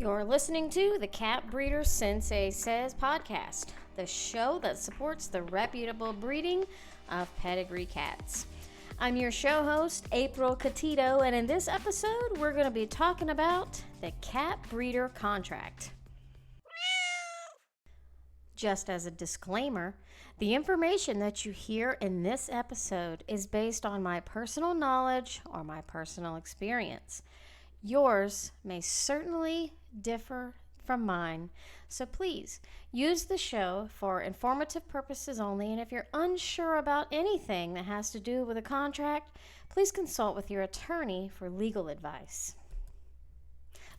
You're listening to the Cat Breeder Sensei Says podcast, the show that supports the reputable breeding of pedigree cats. I'm your show host, April Catito, and in this episode, we're going to be talking about the Cat Breeder Contract. Just as a disclaimer, the information that you hear in this episode is based on my personal knowledge or my personal experience. Yours may certainly differ from mine, so please use the show for informative purposes only, and if you're unsure about anything that has to do with a contract, please consult with your attorney for legal advice.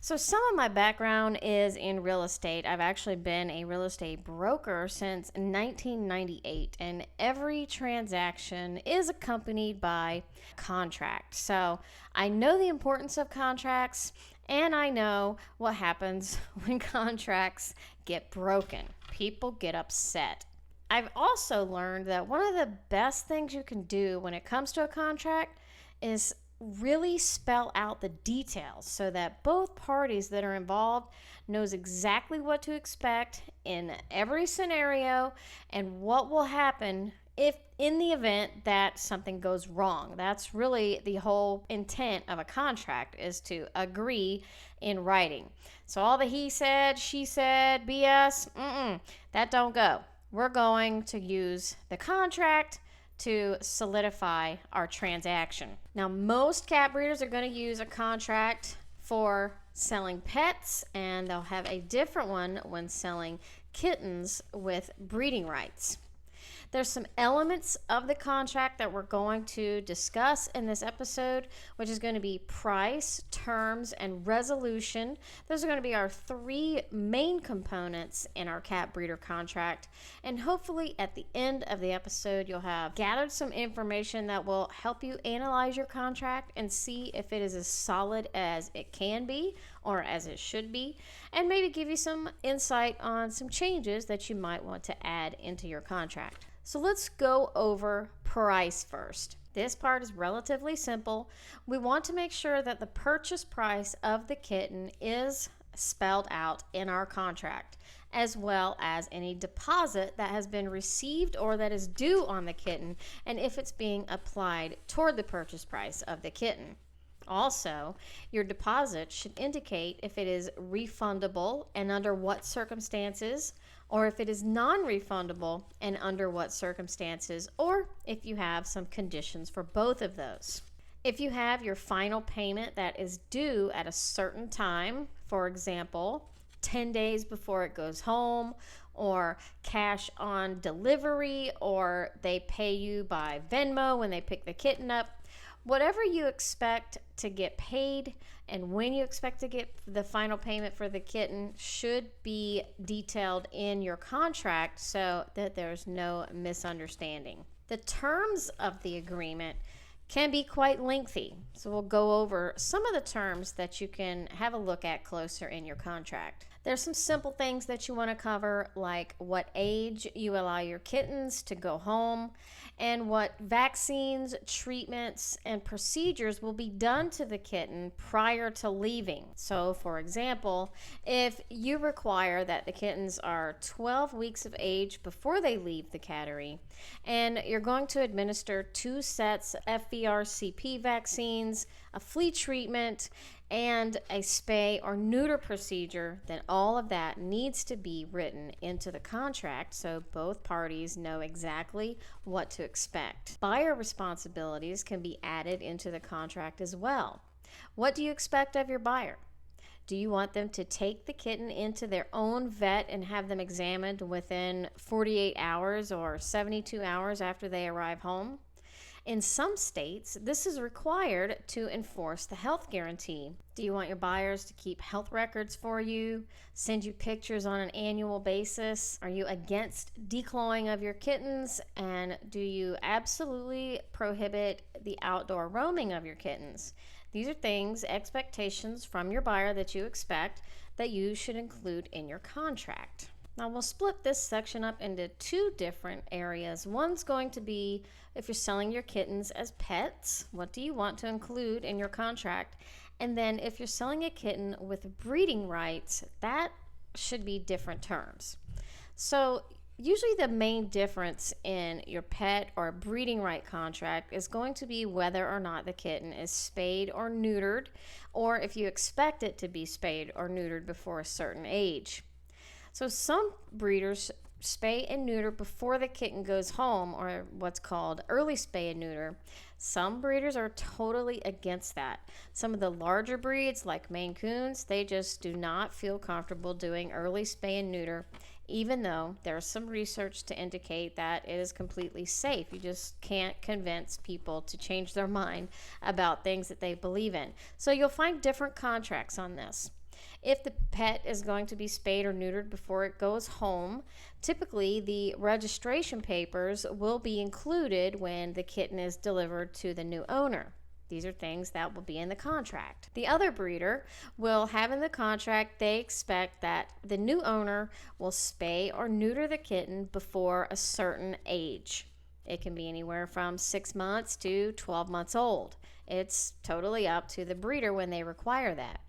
So some of my background is in real estate. I've actually been a real estate broker since 1998, and every transaction is accompanied by contract. So I know the importance of contracts, and I know what happens when contracts get broken. People get upset. I've also learned that one of the best things you can do when it comes to a contract is really spell out the details so that both parties that are involved knows exactly what to expect in every scenario and what will happen if in the event that something goes wrong. That's really the whole intent of a contract, is to agree in writing. So all the he said, she said, BS, that don't go. We're going to use the contract to solidify our transaction. Now, most cat breeders are going to use a contract for selling pets, and they'll have a different one when selling kittens with breeding rights. There's some elements of the contract that we're going to discuss in this episode, which is going to be price, terms, and resolution. Those are going to be our three main components in our cat breeder contract. And hopefully at the end of the episode, you'll have gathered some information that will help you analyze your contract and see if it is as solid as it can be or as it should be, and maybe give you some insight on some changes that you might want to add into your contract. So let's go over price first. This part is relatively simple. We want to make sure that the purchase price of the kitten is spelled out in our contract, as well as any deposit that has been received or that is due on the kitten, and if it's being applied toward the purchase price of the kitten. Also, your deposit should indicate if it is refundable and under what circumstances, or if it is non-refundable and under what circumstances, or if you have some conditions for both of those. If you have your final payment that is due at a certain time, for example, 10 days before it goes home, or cash on delivery, or they pay you by Venmo when they pick the kitten up, whatever you expect to get paid and when you expect to get the final payment for the kitten should be detailed in your contract so that there's no misunderstanding. The terms of the agreement can be quite lengthy, so we'll go over some of the terms that you can have a look at closer in your contract. There's some simple things that you want to cover, like what age you allow your kittens to go home and what vaccines, treatments, and procedures will be done to the kitten prior to leaving. So, for example, if you require that the kittens are 12 weeks of age before they leave the cattery, and you're going to administer 2 sets of FVRCP vaccines, a flea treatment, and a spay or neuter procedure, then all of that needs to be written into the contract so both parties know exactly what to expect. Buyer responsibilities can be added into the contract as well. What do you expect of your buyer? Do you want them to take the kitten into their own vet and have them examined within 48 hours or 72 hours after they arrive home? In some states, this is required to enforce the health guarantee. Do you want your buyers to keep health records for you, send you pictures on an annual basis? Are you against declawing of your kittens? And do you absolutely prohibit the outdoor roaming of your kittens? These are things, expectations from your buyer that you expect that you should include in your contract. Now we'll split this section up into 2 different areas. One's going to be if you're selling your kittens as pets, what do you want to include in your contract? And then if you're selling a kitten with breeding rights, that should be different terms. So usually the main difference in your pet or breeding right contract is going to be whether or not the kitten is spayed or neutered, or if you expect it to be spayed or neutered before a certain age. So some breeders spay and neuter before the kitten goes home, or what's called early spay and neuter. Some breeders are totally against that. Some of the larger breeds, like Maine Coons, they just do not feel comfortable doing early spay and neuter, even though there's some research to indicate that it is completely safe. You just can't convince people to change their mind about things that they believe in. So you'll find different contracts on this. If the pet is going to be spayed or neutered before it goes home, typically the registration papers will be included when the kitten is delivered to the new owner. These are things that will be in the contract. The other breeder will have in the contract they expect that the new owner will spay or neuter the kitten before a certain age. It can be anywhere from 6 months to 12 months old. It's totally up to the breeder when they require that.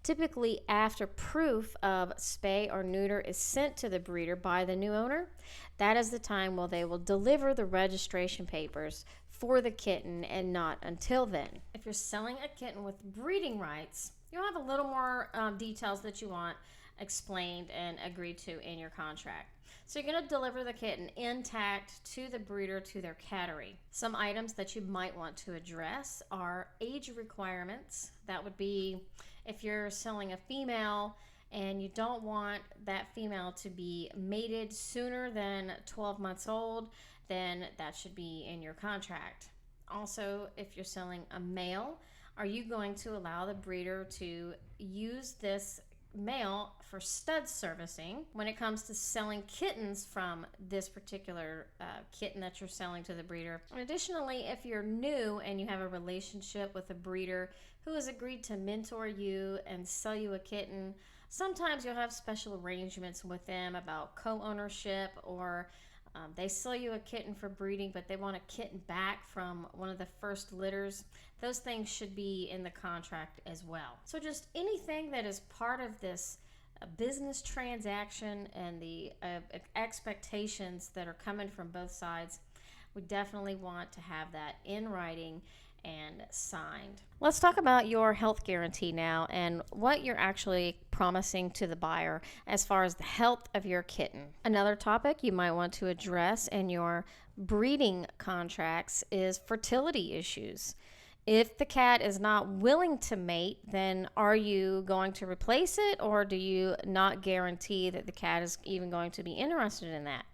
Typically, after proof of spay or neuter is sent to the breeder by the new owner, that is the time when they will deliver the registration papers for the kitten, and not until then. If you're selling a kitten with breeding rights, you'll have a little more details that you want explained and agreed to in your contract. So you're going to deliver the kitten intact to the breeder to their cattery. Some items that you might want to address are age requirements. That would be if you're selling a female and you don't want that female to be mated sooner than 12 months old, then that should be in your contract. Also, if you're selling a male, are you going to allow the breeder to use this male for stud servicing when it comes to selling kittens from this particular kitten that you're selling to the breeder? And additionally, if you're new and you have a relationship with a breeder who has agreed to mentor you and sell you a kitten, sometimes you'll have special arrangements with them about co-ownership, or they sell you a kitten for breeding, but they want a kitten back from one of the first litters. Those things should be in the contract as well. So just anything that is part of this business transaction and the expectations that are coming from both sides, we definitely want to have that in writing and signed. Let's talk about your health guarantee now and what you're actually promising to the buyer as far as the health of your kitten. Another topic you might want to address in your breeding contracts is fertility issues. If the cat is not willing to mate, then are you going to replace it, or do you not guarantee that the cat is even going to be interested in that?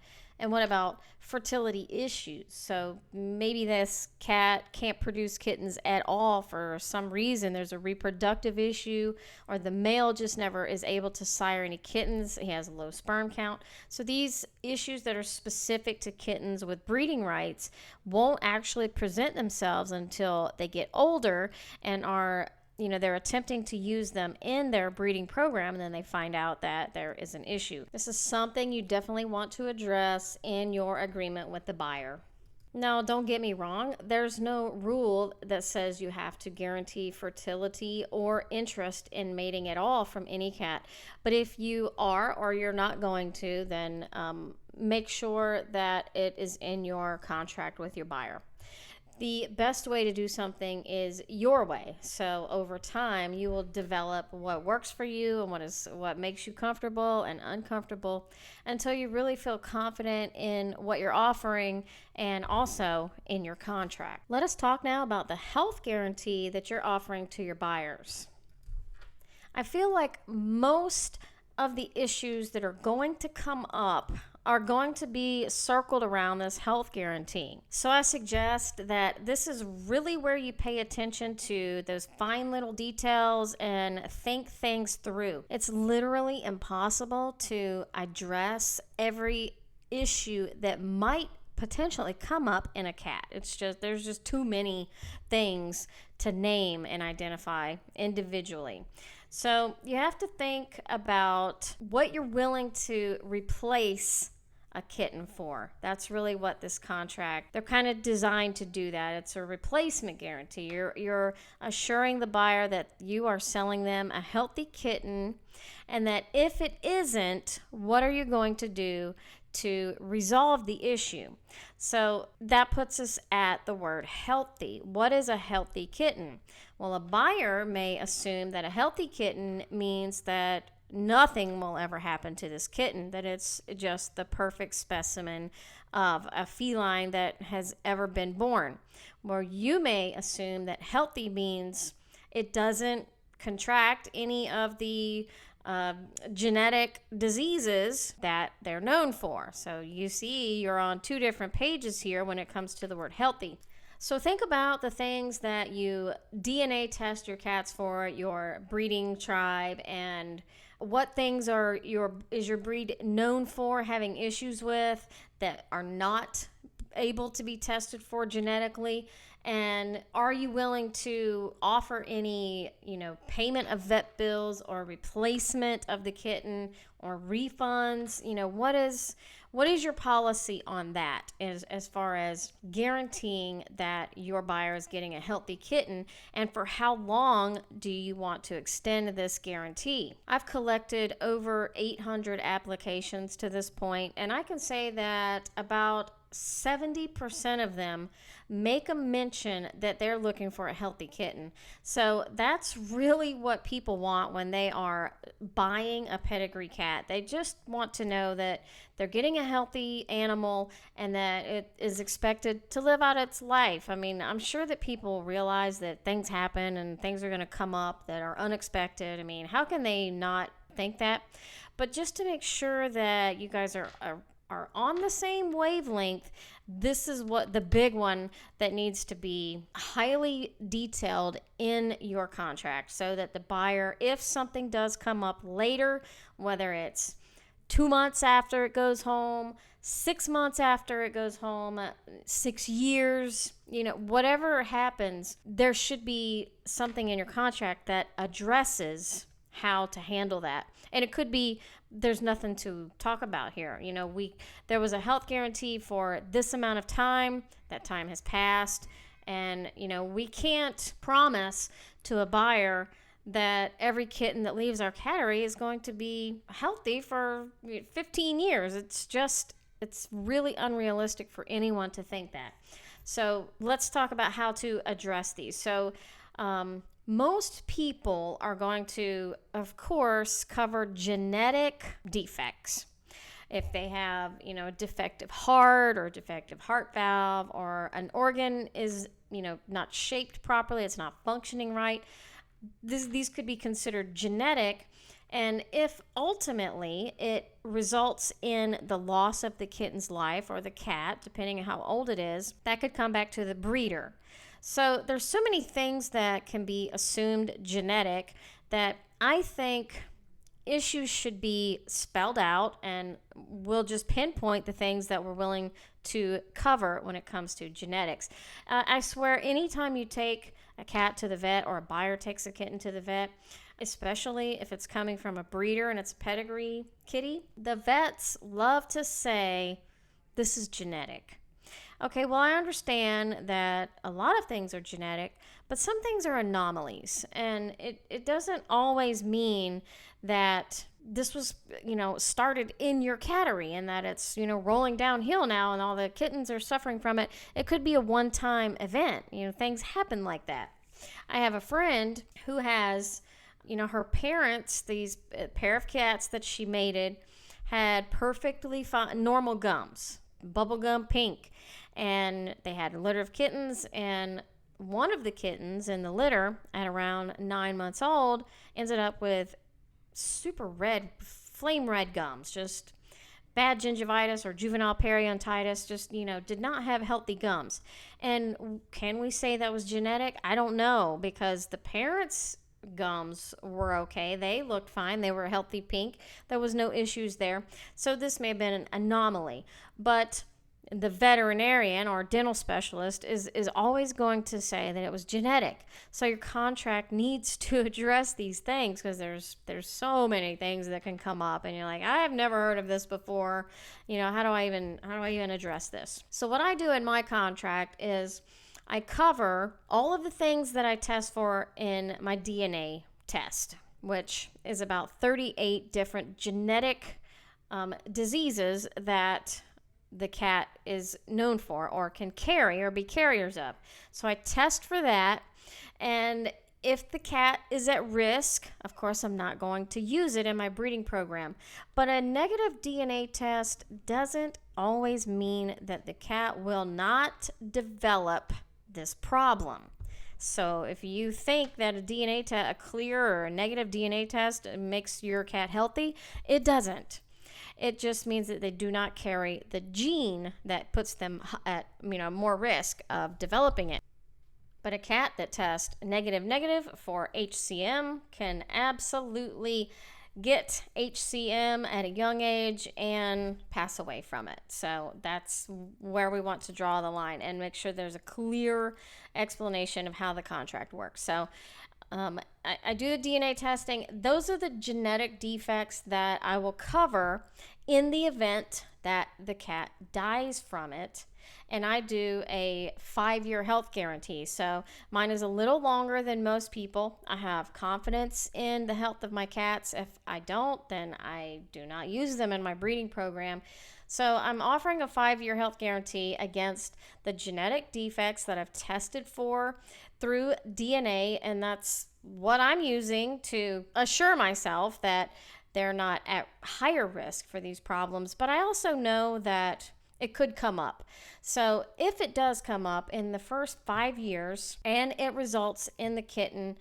And what about fertility issues? So maybe this cat can't produce kittens at all for some reason. There's a reproductive issue, or the male just never is able to sire any kittens. He has a low sperm count. So these issues that are specific to kittens with breeding rights won't actually present themselves until they get older and are they're attempting to use them in their breeding program, and then they find out that there is an issue. This is something you definitely want to address in your agreement with the buyer. Now, don't get me wrong, there's no rule that says you have to guarantee fertility or interest in mating at all from any cat. But if you are, or you're not going to, then make sure that it is in your contract with your buyer. The best way to do something is your way. So over time, you will develop what works for you and what makes you comfortable and uncomfortable until you really feel confident in what you're offering and also in your contract. Let us talk now about the health guarantee that you're offering to your buyers. I feel like most of the issues that are going to come up are going to be circled around this health guarantee. So I suggest that this is really where you pay attention to those fine little details and think things through. It's literally impossible to address every issue that might potentially come up in a cat. There's just too many things to name and identify individually. So you have to think about what you're willing to replace a kitten for. That's really what this contract, they're kind of designed to do that. It's a replacement guarantee. You're assuring the buyer that you are selling them a healthy kitten, and that if it isn't, what are you going to do to resolve the issue? So that puts us at the word healthy. What is a healthy kitten? Well, a buyer may assume that a healthy kitten means that nothing will ever happen to this kitten, that it's just the perfect specimen of a feline that has ever been born. Where you may assume that healthy means it doesn't contract any of the genetic diseases that they're known for. So you see, you're on two different pages here when it comes to the word healthy. So think about the things that you DNA test your cats for, your breeding tribe, and what things is your breed known for having issues with that are not able to be tested for genetically. And are you willing to offer any, payment of vet bills or replacement of the kitten or refunds? What is your policy on that as far as guaranteeing that your buyer is getting a healthy kitten, and for how long do you want to extend this guarantee? I've collected over 800 applications to this point, and I can say that about 70% of them make a mention that they're looking for a healthy kitten. So that's really what people want when they are buying a pedigree cat. They just want to know that they're getting a healthy animal and that it is expected to live out its life. I mean, I'm sure that people realize that things happen and things are going to come up that are unexpected. I mean, how can they not think that? But just to make sure that you guys are on the same wavelength, this is what the big one that needs to be highly detailed in your contract, so that the buyer, if something does come up later, whether it's 2 months after it goes home, 6 months after it goes home, 6 years, whatever happens, there should be something in your contract that addresses how to handle that. And it could be there's nothing to talk about here. There was a health guarantee for this amount of time. That time has passed. And, we can't promise to a buyer that every kitten that leaves our cattery is going to be healthy for 15 years. It's really unrealistic for anyone to think that. So let's talk about how to address these. So, most people are going to, of course, cover genetic defects. If they have, a defective heart or defective heart valve, or an organ is, not shaped properly, it's not functioning right, these could be considered genetic. And if ultimately it results in the loss of the kitten's life, or the cat, depending on how old it is, that could come back to the breeder. So there's so many things that can be assumed genetic that I think issues should be spelled out, and we'll just pinpoint the things that we're willing to cover when it comes to genetics. I swear, anytime you take a cat to the vet, or a buyer takes a kitten to the vet, especially if it's coming from a breeder and it's a pedigree kitty, the vets love to say, this is genetic. Okay, well, I understand that a lot of things are genetic, but some things are anomalies. And it doesn't always mean that this was, started in your cattery and that it's, rolling downhill now and all the kittens are suffering from it. It could be a one-time event. Things happen like that. I have a friend who has, her parents, these pair of cats that she mated, had perfectly normal gums, bubblegum pink. And they had a litter of kittens, and one of the kittens in the litter at around 9 months old ended up with super red, flame red gums, just bad gingivitis or juvenile periodontitis, just, did not have healthy gums. And can we say that was genetic? I don't know, because the parents' gums were okay. They looked fine. They were healthy pink. There was no issues there. So this may have been an anomaly. But the veterinarian or dental specialist is always going to say that it was genetic. So your contract needs to address these things, because there's so many things that can come up and you're like, I have never heard of this before. How do I even address this? So what I do in my contract is I cover all of the things that I test for in my DNA test, which is about 38 different genetic diseases that the cat is known for or can carry or be carriers of. So I test for that. And if the cat is at risk, of course, I'm not going to use it in my breeding program. But a negative DNA test doesn't always mean that the cat will not develop this problem. So if you think that a clear or a negative DNA test makes your cat healthy, it doesn't. It just means that they do not carry the gene that puts them at more risk of developing it. But a cat that tests negative for HCM can absolutely get HCM at a young age and pass away from it. So that's where we want to draw the line and make sure there's a clear explanation of how the contract works. So I do the DNA testing. Those are the genetic defects that I will cover in the event that the cat dies from it. And I do a 5-year health guarantee. So mine is a little longer than most people. I have confidence in the health of my cats. If I don't, then I do not use them in my breeding program. So I'm offering a 5-year health guarantee against the genetic defects that I've tested for through DNA, and that's what I'm using to assure myself that they're not at higher risk for these problems. But I also know that it could come up. So if it does come up in the first 5 years and it results in the kitten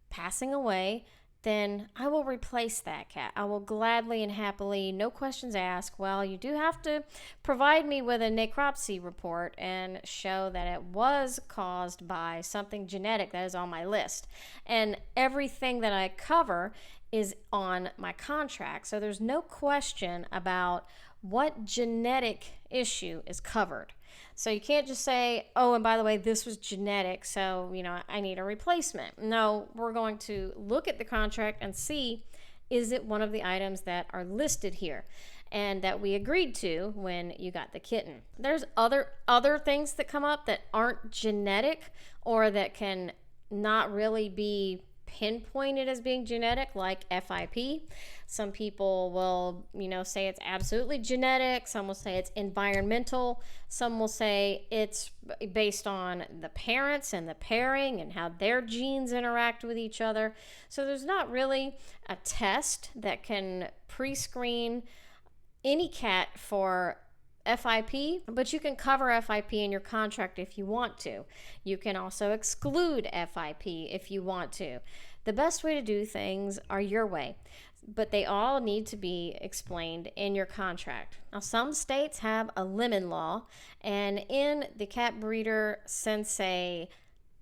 passing away, then I will replace that cat. I will gladly and happily, no questions asked. Well, you do have to provide me with a necropsy report and show that it was caused by something genetic that is on my list. And everything that I cover is on my contract. So there's no question about what genetic issue is covered. So you can't just say, oh, and by the way, this was genetic, so, I need a replacement. No, we're going to look at the contract and see, is it one of the items that are listed here and that we agreed to when you got the kitten. There's other things that come up that aren't genetic or that can not really be pinpointed as being genetic, like FIP. Some people will, say it's absolutely genetic. Some will say it's environmental. Some will say it's based on the parents and the pairing and how their genes interact with each other. So there's not really a test that can pre-screen any cat for FIP, but you can cover FIP in your contract if you want to. You can also exclude FIP if you want to. The best way to do things are your way, but they all need to be explained in your contract. Now, some states have a lemon law, and in the Cat Breeder Sensei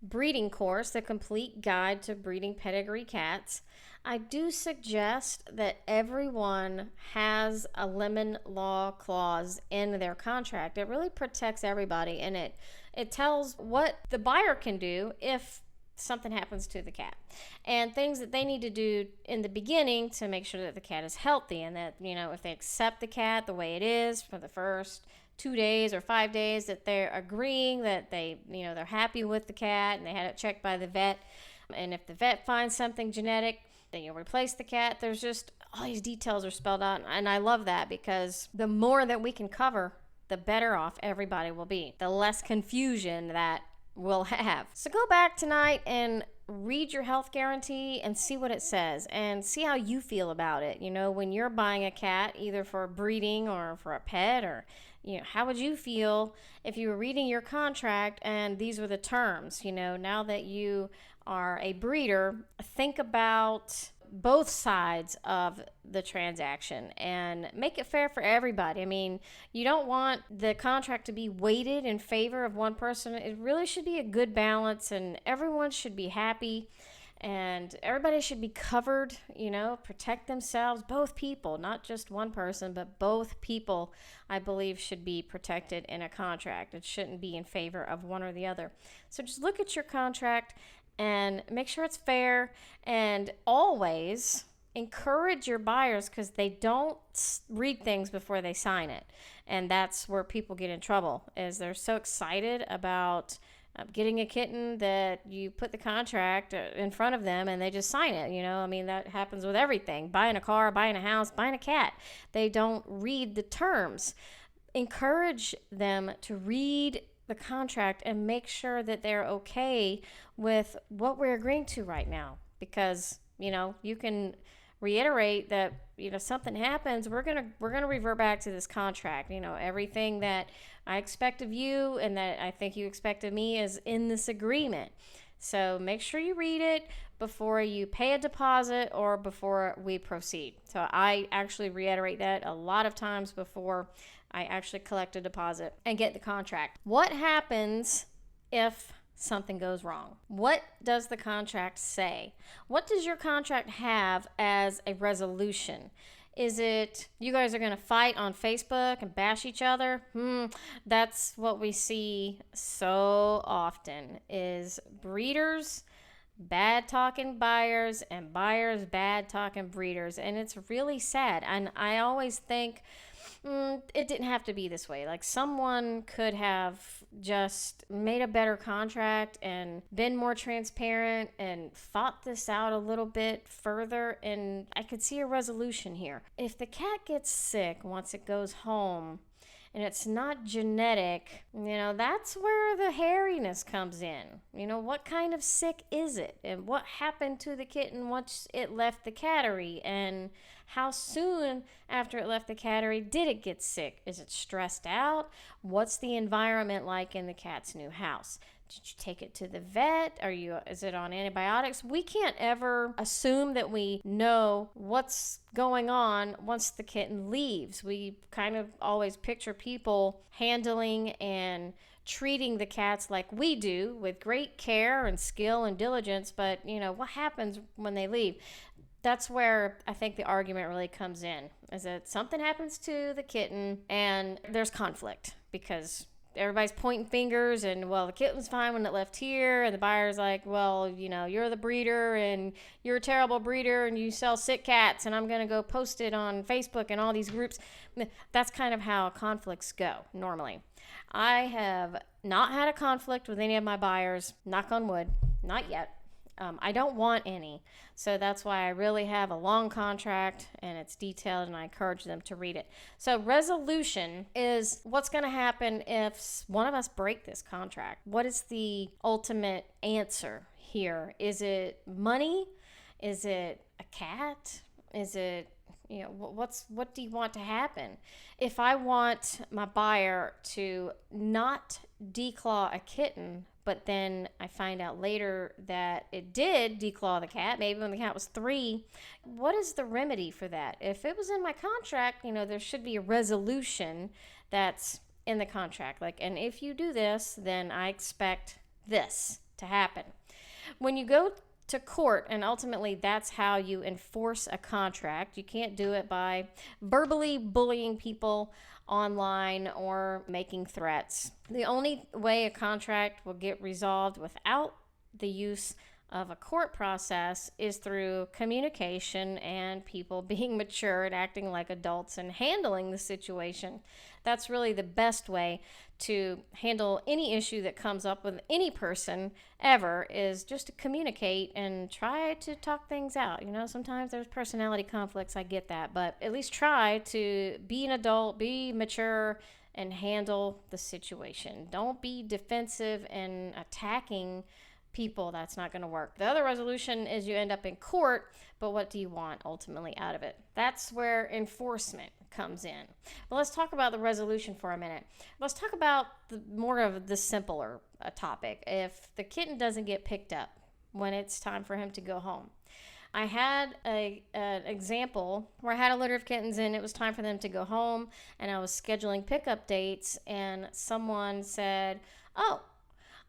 breeding course, the complete guide to breeding pedigree cats, I do suggest that everyone has a lemon law clause in their contract. It really protects everybody, and it tells what the buyer can do if something happens to the cat, and things that they need to do in the beginning to make sure that the cat is healthy, and that, if they accept the cat the way it is for the first 2 days or 5 days, that they're agreeing that they're happy with the cat and they had it checked by the vet. And if the vet finds something genetic, then you'll replace the cat. There's just all these details are spelled out, and I love that, because the more that we can cover, the better off everybody will be, the less confusion that we'll have. So go back tonight and read your health guarantee and see what it says and see how you feel about it. When you're buying a cat, either for breeding or for a pet, or how would you feel if you were reading your contract and these were the terms? Now that you are a breeder, think about both sides of the transaction and make it fair for everybody. I mean, you don't want the contract to be weighted in favor of one person. It really should be a good balance, and everyone should be happy And everybody should be covered, protect themselves. Both people, not just one person, but both people, I believe, should be protected in a contract. It shouldn't be in favor of one or the other. So just look at your contract and make sure it's fair, and always encourage your buyers, because they don't read things before they sign it. And that's where people get in trouble, is they're so excited about getting a kitten that you put the contract in front of them and they just sign it. That happens with everything. Buying a car, buying a house, buying a cat. They don't read the terms. Encourage them to read the contract and make sure that they're okay with what we're agreeing to right now. Because, you can reiterate that, something happens, we're going to revert back to this contract. Everything that I expect of you and that I think you expect of me is in this agreement. So make sure you read it before you pay a deposit or before we proceed. So I actually reiterate that a lot of times before I actually collect a deposit and get the contract. What happens if something goes wrong? What does the contract say? What does your contract have as a resolution? Is it you guys are going to fight on Facebook and bash each other? That's what we see so often, is breeders bad talking buyers and buyers bad talking breeders. And it's really sad. And I always think it didn't have to be this way. Like, someone could have just made a better contract and been more transparent and thought this out a little bit further, and I could see a resolution here. If the cat gets sick once it goes home and it's not genetic, that's where the hairiness comes in. What kind of sick is it? And what happened to the kitten once it left the cattery? And how soon after it left the cattery did it get sick? Is it stressed out? What's the environment like in the cat's new house? Did you take it to the vet? Is it on antibiotics? We can't ever assume that we know what's going on once the kitten leaves. We kind of always picture people handling and treating the cats like we do, with great care and skill and diligence. But, what happens when they leave? That's where I think the argument really comes in, is that something happens to the kitten and there's conflict, because everybody's pointing fingers and, well, the kitten's fine when it left here, and the buyer's like, well, you're the breeder and you're a terrible breeder and you sell sick cats, and I'm going to go post it on Facebook and all these groups. That's kind of how conflicts go normally. I have not had a conflict with any of my buyers, knock on wood, not yet. I don't want any. So that's why I really have a long contract, and it's detailed, and I encourage them to read it. So resolution is what's going to happen if one of us break this contract. What is the ultimate answer here? Is it money? Is it a cat? Is it, what do you want to happen? If I want my buyer to not declaw a kitten, but then I find out later that it did declaw the cat, maybe when the cat was 3, what is the remedy for that? If it was in my contract, there should be a resolution that's in the contract. Like, and if you do this, then I expect this to happen. When you go to court, and ultimately that's how you enforce a contract. You can't do it by verbally bullying people online or making threats. The only way a contract will get resolved without the use of a court process is through communication and people being mature and acting like adults and handling the situation. That's really the best way to handle any issue that comes up with any person ever, is just to communicate and try to talk things out. Sometimes there's personality conflicts, I get that, but at least try to be an adult, be mature, and handle the situation. Don't be defensive and attacking people. That's not going to work. The other resolution is you end up in court, but what do you want ultimately out of it? That's where enforcement comes in. But let's talk about the resolution for a minute. Let's talk about more of the simpler topic. If the kitten doesn't get picked up when it's time for him to go home. I had an example where I had a litter of kittens and it was time for them to go home, and I was scheduling pickup dates, and someone said, oh,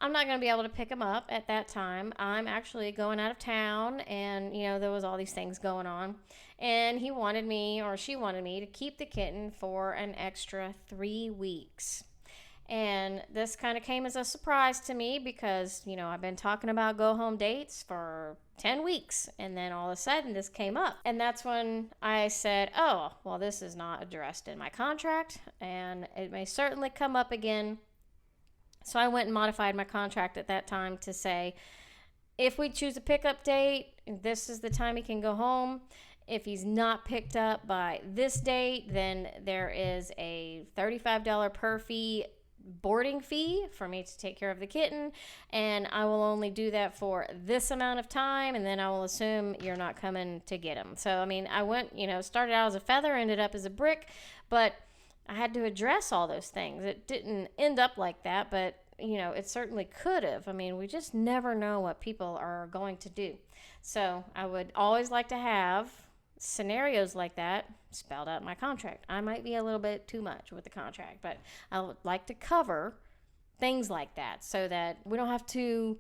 I'm not going to be able to pick him up at that time. I'm actually going out of town, and there was all these things going on. And he wanted me, or she wanted me, to keep the kitten for an extra 3 weeks. And this kind of came as a surprise to me because, I've been talking about go home dates for 10 weeks. And then all of a sudden this came up. And that's when I said, oh, well, this is not addressed in my contract. And it may certainly come up again. So I went and modified my contract at that time to say, if we choose a pickup date, this is the time he can go home. If he's not picked up by this date, then there is a $35 per fee boarding fee for me to take care of the kitten, and I will only do that for this amount of time, and then I will assume you're not coming to get him. So I went, started out as a feather, ended up as a brick, but I had to address all those things. It didn't end up like that, but it certainly could have. We just never know what people are going to do. So I would always like to have scenarios like that spelled out in my contract. I might be a little bit too much with the contract, but I would like to cover things like that so that we don't have to,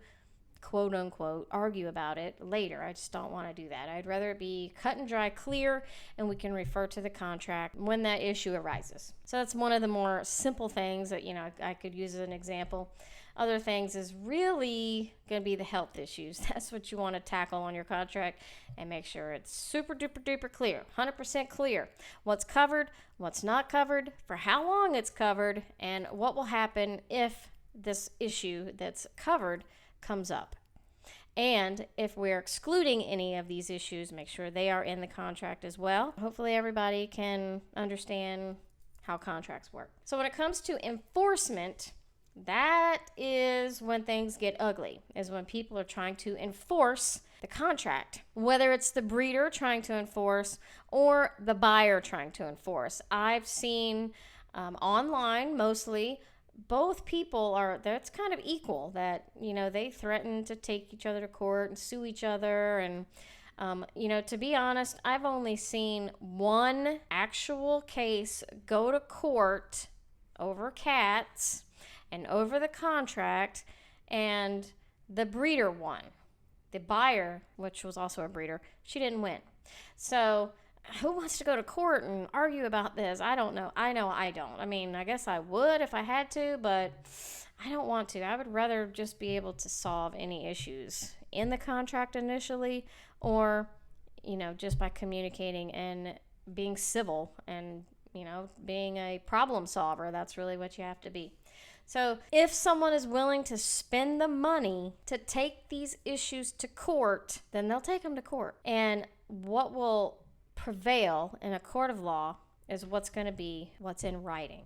quote unquote, argue about it later. I just don't want to do that. I'd rather it be cut and dry, clear, and we can refer to the contract when that issue arises. So that's one of the more simple things that I could use as an example. Other things is really going to be the health issues. That's what you want to tackle on your contract and make sure it's super duper duper clear, 100% clear. What's covered, what's not covered, for how long it's covered, and what will happen if this issue that's covered comes up. And if we're excluding any of these issues, make sure they are in the contract as well. Hopefully everybody can understand how contracts work. So when it comes to enforcement, that is when things get ugly, is when people are trying to enforce the contract, whether it's the breeder trying to enforce or the buyer trying to enforce. I've seen online mostly, both people that's kind of equal, that, they threaten to take each other to court and sue each other. And, to be honest, I've only seen one actual case go to court over cats and over the contract, and the breeder won. The buyer, which was also a breeder, she didn't win. So who wants to go to court and argue about this? I don't know. I know I don't. I guess I would if I had to, but I don't want to. I would rather just be able to solve any issues in the contract initially, or, just by communicating and being civil and, being a problem solver. That's really what you have to be. So if someone is willing to spend the money to take these issues to court, then they'll take them to court. And what will prevail in a court of law is what's going to be what's in writing.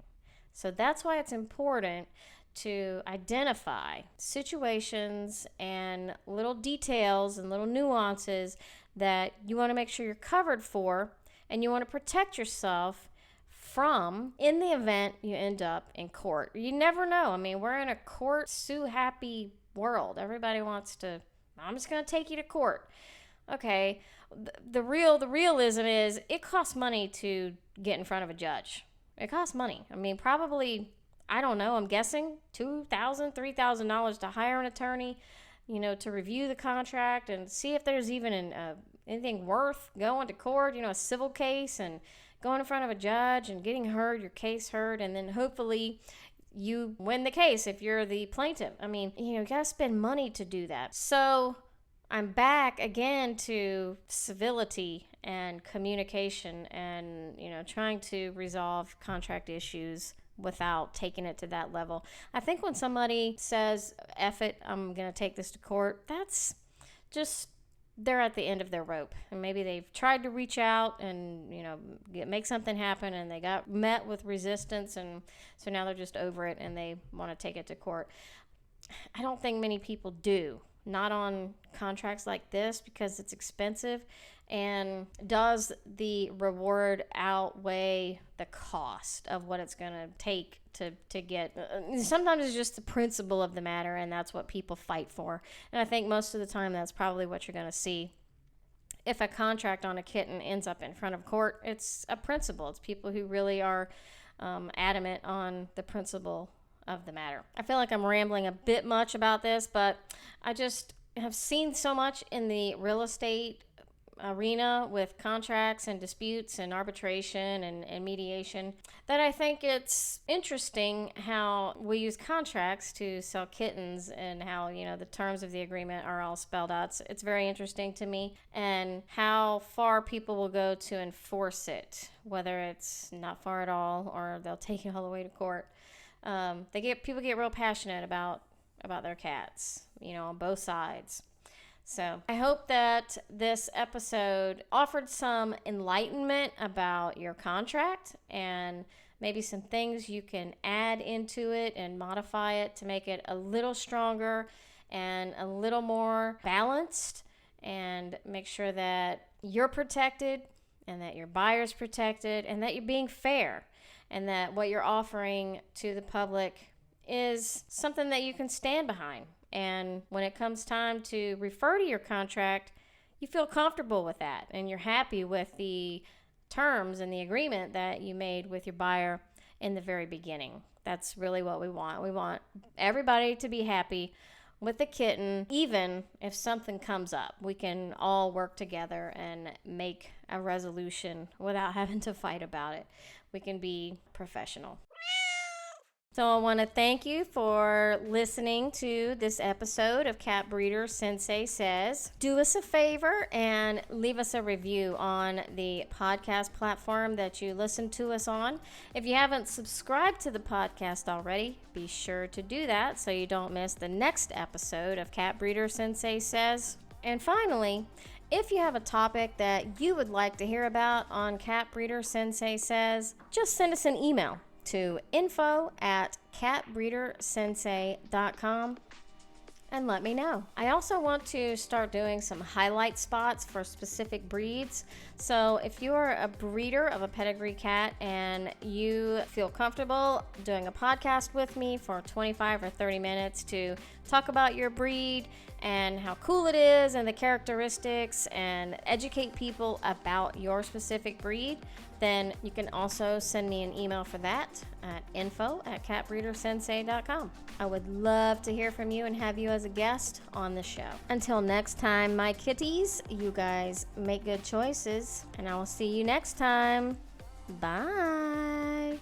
So that's why it's important to identify situations and little details and little nuances that you want to make sure you're covered for, and you want to protect yourself from in the event you end up in court. You never know. We're in a court sue happy world. Everybody wants to, I'm just going to take you to court. Okay. The realism is it costs money to get in front of a judge. It costs money. Probably, I don't know, I'm guessing $2,000, $3,000 to hire an attorney, to review the contract and see if there's even anything worth going to court, a civil case, and going in front of a judge and getting your case heard, and then hopefully you win the case if you're the plaintiff. You gotta spend money to do that. So I'm back again to civility and communication and, trying to resolve contract issues without taking it to that level. I think when somebody says, F it, I'm gonna take this to court, that's just, they're at the end of their rope, and maybe they've tried to reach out and make something happen, and they got met with resistance, and so now they're just over it and they want to take it to court. I don't think many people do, not on contracts like this, because it's expensive. And does the reward outweigh the cost of what it's going to take to get? Sometimes it's just the principle of the matter, and that's what people fight for. And I think most of the time that's probably what you're going to see. If a contract on a kitten ends up in front of court, it's a principle. It's people who really are adamant on the principle of the matter. I feel like I'm rambling a bit much about this, but I just have seen so much in the real estate arena with contracts and disputes and arbitration and mediation that I think it's interesting how we use contracts to sell kittens and how, the terms of the agreement are all spelled out. It's very interesting to me, and how far people will go to enforce it, whether it's not far at all or they'll take it all the way to court. People get real passionate about their cats, on both sides. So I hope that this episode offered some enlightenment about your contract and maybe some things you can add into it and modify it to make it a little stronger and a little more balanced, and make sure that you're protected and that your buyer's protected and that you're being fair, and that what you're offering to the public is something that you can stand behind. And when it comes time to refer to your contract, you feel comfortable with that and you're happy with the terms and the agreement that you made with your buyer in the very beginning. That's really what we want. We want everybody to be happy with the kitten, even if something comes up. We can all work together and make a resolution without having to fight about it. We can be professional. So I want to thank you for listening to this episode of Cat Breeder Sensei Says. Do us a favor and leave us a review on the podcast platform that you listen to us on. If you haven't subscribed to the podcast already, be sure to do that so you don't miss the next episode of Cat Breeder Sensei Says. And finally, if you have a topic that you would like to hear about on Cat Breeder Sensei Says, just send us an email to info@catbreedersensei.com and let me know. I also want to start doing some highlight spots for specific breeds. So if you're a breeder of a pedigree cat and you feel comfortable doing a podcast with me for 25 or 30 minutes to talk about your breed and how cool it is and the characteristics and educate people about your specific breed, then you can also send me an email for that at info@catbreedersensei.com. I would love to hear from you and have you as a guest on the show. Until next time, my kitties, you guys make good choices, and I will see you next time. Bye.